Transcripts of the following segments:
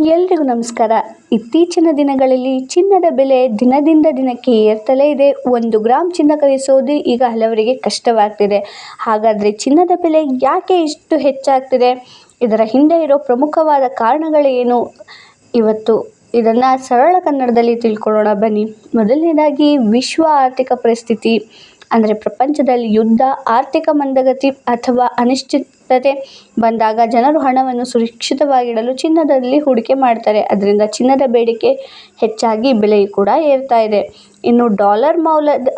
ಎಲ್ರಿಗೂ ನಮಸ್ಕಾರ. ಇತ್ತೀಚಿನ ದಿನಗಳಲ್ಲಿ ಚಿನ್ನದ ಬೆಲೆ ದಿನದಿಂದ ದಿನಕ್ಕೆ ಏರ್ತಲೇ ಇದೆ. 1 ಗ್ರಾಮ್ ಚಿನ್ನ ಖರೀದಿಸೋದು ಈಗ ಹಲವರಿಗೆ ಕಷ್ಟವಾಗ್ತಿದೆ. ಹಾಗಾದರೆ ಚಿನ್ನದ ಬೆಲೆ ಯಾಕೆ ಇಷ್ಟು ಹೆಚ್ಚಾಗ್ತಿದೆ? ಇದರ ಹಿಂದೆ ಇರೋ ಪ್ರಮುಖವಾದ ಕಾರಣಗಳೇನು? ಇವತ್ತು ಇದನ್ನು ಸರಳ ಕನ್ನಡದಲ್ಲಿ ತಿಳ್ಕೊಳ್ಳೋಣ ಬನ್ನಿ. ಮೊದಲನೇದಾಗಿ ವಿಶ್ವ ಆರ್ಥಿಕ ಪರಿಸ್ಥಿತಿ, ಅಂದರೆ ಪ್ರಪಂಚದಲ್ಲಿ ಯುದ್ಧ, ಆರ್ಥಿಕ ಮಂದಗತಿ ಅಥವಾ ಅನಿಶ್ಚಿತತೆ ಬಂದಾಗ ಜನರು ಹಣವನ್ನು ಸುರಕ್ಷಿತವಾಗಿಡಲು ಚಿನ್ನದಲ್ಲಿ ಹೂಡಿಕೆ ಮಾಡ್ತಾರೆ. ಅದರಿಂದ ಚಿನ್ನದ ಬೇಡಿಕೆ ಹೆಚ್ಚಾಗಿ ಬೆಲೆಯು ಕೂಡ ಏರ್ತಾ ಇದೆ. ಇನ್ನು ಡಾಲರ್ ಮೌಲ್ಯದ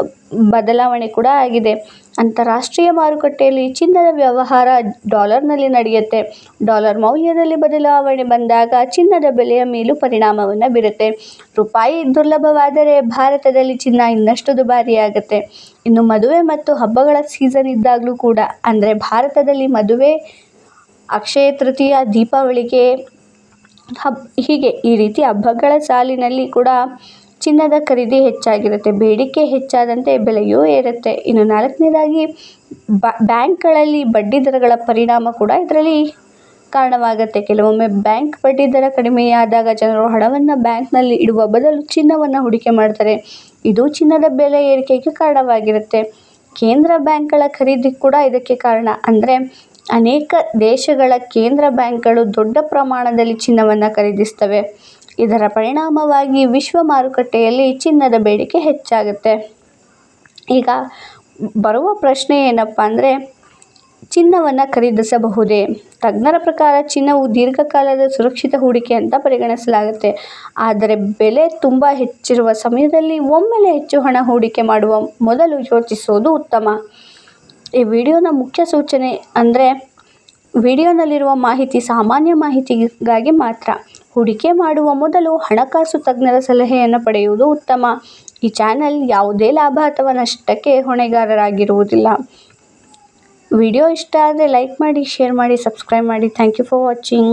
ಬದಲಾವಣೆ ಕೂಡ ಆಗಿದೆ. ಅಂತಾರಾಷ್ಟ್ರೀಯ ಮಾರುಕಟ್ಟೆಯಲ್ಲಿ ಚಿನ್ನದ ವ್ಯವಹಾರ ಡಾಲರ್ನಲ್ಲಿ ನಡೆಯುತ್ತೆ. ಡಾಲರ್ ಮೌಲ್ಯದಲ್ಲಿ ಬದಲಾವಣೆ ಬಂದಾಗ ಚಿನ್ನದ ಬೆಲೆಯ ಮೇಲೂ ಪರಿಣಾಮವನ್ನು ಬೀರುತ್ತೆ. ರೂಪಾಯಿ ದುರ್ಬಲವಾದರೆ ಭಾರತದಲ್ಲಿ ಚಿನ್ನ ಇನ್ನಷ್ಟು ದುಬಾರಿಯಾಗುತ್ತೆ. ಇನ್ನು ಮದುವೆ ಮತ್ತು ಹಬ್ಬಗಳ ಸೀಸನ್ ಇದ್ದಾಗಲೂ ಕೂಡ, ಅಂದರೆ ಭಾರತದಲ್ಲಿ ಮದುವೆ, ಅಕ್ಷಯ ತೃತೀಯ, ದೀಪಾವಳಿಗೆ ಹೀಗೆ ಈ ರೀತಿ ಹಬ್ಬಗಳ ಸಾಲಿನಲ್ಲಿ ಕೂಡ ಚಿನ್ನದ ಖರೀದಿ ಹೆಚ್ಚಾಗಿರುತ್ತೆ. ಬೇಡಿಕೆ ಹೆಚ್ಚಾದಂತೆ ಬೆಲೆಯೂ ಏರುತ್ತೆ. ಇನ್ನು 4ನೇದಾಗಿ ಬ್ಯಾಂಕ್ಗಳಲ್ಲಿ ಬಡ್ಡಿ ದರಗಳ ಪರಿಣಾಮ ಕೂಡ ಇದರಲ್ಲಿ ಕಾರಣವಾಗುತ್ತೆ. ಕೆಲವೊಮ್ಮೆ ಬ್ಯಾಂಕ್ ಬಡ್ಡಿ ದರ ಕಡಿಮೆಯಾದಾಗ ಜನರು ಹಣವನ್ನು ಬ್ಯಾಂಕ್ನಲ್ಲಿ ಇಡುವ ಬದಲು ಚಿನ್ನವನ್ನು ಹೂಡಿಕೆ ಮಾಡ್ತಾರೆ. ಇದು ಚಿನ್ನದ ಬೆಲೆ ಏರಿಕೆಗೆ ಕಾರಣವಾಗಿರುತ್ತೆ. ಕೇಂದ್ರ ಬ್ಯಾಂಕ್ಗಳ ಖರೀದಿ ಕೂಡ ಇದಕ್ಕೆ ಕಾರಣ. ಅಂದರೆ ಅನೇಕ ದೇಶಗಳ ಕೇಂದ್ರ ಬ್ಯಾಂಕ್ಗಳು ದೊಡ್ಡ ಪ್ರಮಾಣದಲ್ಲಿ ಚಿನ್ನವನ್ನು ಖರೀದಿಸ್ತವೆ. ಇದರ ಪರಿಣಾಮವಾಗಿ ವಿಶ್ವ ಮಾರುಕಟ್ಟೆಯಲ್ಲಿ ಚಿನ್ನದ ಬೇಡಿಕೆ ಹೆಚ್ಚಾಗುತ್ತೆ. ಈಗ ಬರುವ ಪ್ರಶ್ನೆ ಏನಪ್ಪ ಅಂದರೆ, ಚಿನ್ನವನ್ನು ಖರೀದಿಸಬಹುದೇ? ತಜ್ಞರ ಪ್ರಕಾರ ಚಿನ್ನವು ದೀರ್ಘಕಾಲದ ಸುರಕ್ಷಿತ ಹೂಡಿಕೆ ಅಂತ ಪರಿಗಣಿಸಲಾಗುತ್ತೆ. ಆದರೆ ಬೆಲೆ ತುಂಬ ಹೆಚ್ಚಿರುವ ಸಮಯದಲ್ಲಿ ಒಮ್ಮೆಲೆ ಹೆಚ್ಚು ಹಣ ಹೂಡಿಕೆ ಮಾಡುವ ಮೊದಲು ಯೋಚಿಸೋದು ಉತ್ತಮ. ಈ ವಿಡಿಯೋನ ಮುಖ್ಯ ಸೂಚನೆ ಅಂದರೆ, ವಿಡಿಯೋನಲ್ಲಿರುವ ಮಾಹಿತಿ ಸಾಮಾನ್ಯ ಮಾಹಿತಿಗಾಗಿ ಮಾತ್ರ. ಹೂಡಿಕೆ ಮಾಡುವ ಮೊದಲು ಹಣಕಾಸು ತಜ್ಞರ ಸಲಹೆಯನ್ನು ಪಡೆಯುವುದು ಉತ್ತಮ. ಈ ಚಾನೆಲ್ ಯಾವುದೇ ಲಾಭ ಅಥವಾ ನಷ್ಟಕ್ಕೆ ಹೊಣೆಗಾರರಾಗಿರುವುದಿಲ್ಲ. ವಿಡಿಯೋ ಇಷ್ಟ ಆದರೆ ಲೈಕ್ ಮಾಡಿ, ಶೇರ್ ಮಾಡಿ, ಸಬ್ಸ್ಕ್ರೈಬ್ ಮಾಡಿ. Thank you for watching.